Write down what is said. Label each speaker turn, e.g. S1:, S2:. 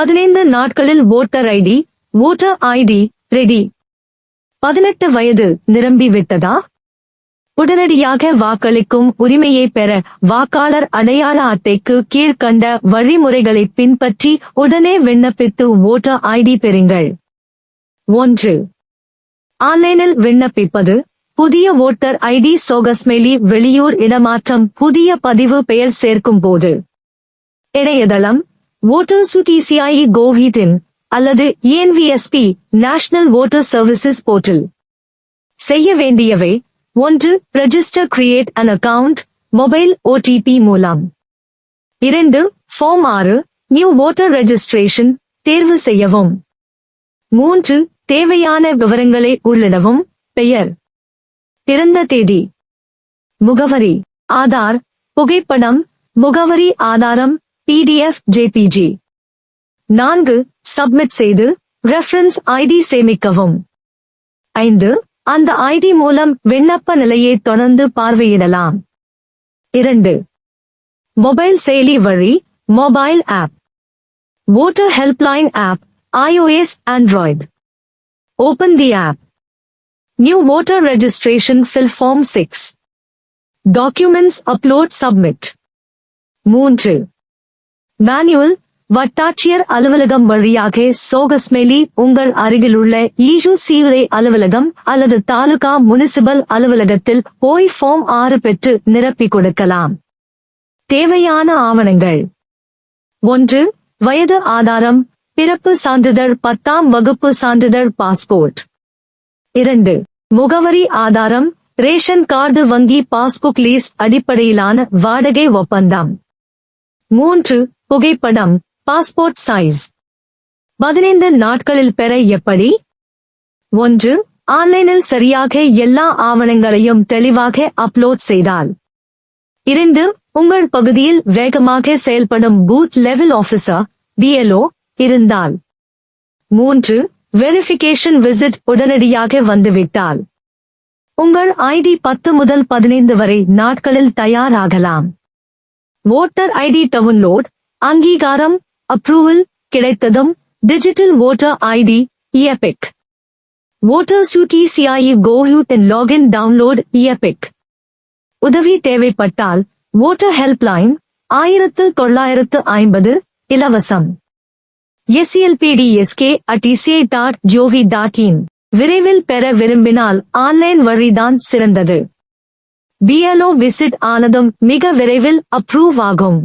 S1: 15 நாட்களில் voter ID ready. 18 வயது நிரம்பிவிட்டதா? உடனடியாக வாக்களிக்கும் உரிமையை பெற வாக்காளர் அடையாள அட்டைக்கு கீழ்க்கண்ட வழிமுறைகளை பின்பற்றி உடனே விண்ணப்பித்து ஓட்டர் ஐடி பெறுங்கள். 1. ஆன்லைனில் விண்ணப்பிப்பது. புதிய ஓட்டர் ஐடி சோகஸ்மெலி வெளியூர் இடமாற்றம் புதிய பதிவு பெயர் சேர்க்கும் போது. இணையதளம் votersutci govin அல்லது ENVSP national voter services portal. செய்ய வேண்டியவை: 1. Register create an account mobile OTP மூலம். 2. ஃபார்ம் 6 நியூ வோட்டர் ரெஜிஸ்ட்ரேஷன் தேர்வு செய்யவும். 3. தேவையான விவரங்களை உள்ளிடவும். பெயர், பிறந்த தேதி, முகவரி, ஆதார், புகைப்படம், முகவரி ஆதாரம், PDF JPG. 4. சப்மிட் செய்து ரெஃபரன்ஸ் ஐடி சேமிக்கவும். 5. அந்த ஐடி மூலம் விண்ணப்ப நிலையை தொடர்ந்து பார்வையிடலாம். 2. மொபைல் செயலி வழி mobile app. Voter helpline app iOS Android. Open the app. New voter registration fill form 6. Documents upload submit. 3. Manual வட்டாட்சியர் அலுவலகம் வழியாக சோகஸ்மெலி உங்கள் அருகிலுள்ள EUCA அலுவலகம் அல்லது தாலுகா முனிசிபல் அலுவலகத்தில் போய் ஃபார்ம் 6 பெற்று நிரப்பிக் கொடுக்கலாம். தேவையான ஆவணங்கள்: 1. வயது ஆதாரம், பிறப்பு சான்றிதழ், 10ஆம் வகுப்பு சான்றிதழ், பாஸ்போர்ட். 2. முகவரி ஆதாரம், ரேஷன் கார்டு, வங்கி பாஸ்புக், லீஸ் அடிப்படையிலான வாடகை ஒப்பந்தம். 3. புகைப்படம், பாஸ்போர்ட் சைஸ். 15 நாட்களில் பெற எப்படி? 1. ஆன்லைனில் சரியாக எல்லா ஆவணங்களையும் தெளிவாக அப்லோட் செய்தால். 2. உங்கள் பகுதியில் வேகமாக செயல்படும் பூத் லெவல் ஆபீசர் BLO இருந்தால். 3. வெரிஃபிகேஷன் விசிட் உடனடியாக வந்துவிட்டால். உங்கள் ஐடி 10 முதல் 15 வரை நாட்களில் தயாராகலாம். ஓட்டர் ஐடி டவுன்லோட், அங்கீகாரம், அப்ரூவல் கிடைத்ததும் digital voter ID EPIC. votersutci govin login download EPIC. உதவி தேவைப்பட்டால் ஓட்டர் ஹெல்ப்லைன் 1950 இலவசம். slpdsk@eci.gov.in. விரைவில் பெற விரும்பினால் ஆன்லைன் வழிதான் சிறந்தது. BLO விசிட் ஆனதும் மிக விரைவில் அப்ரூவ் ஆகும்.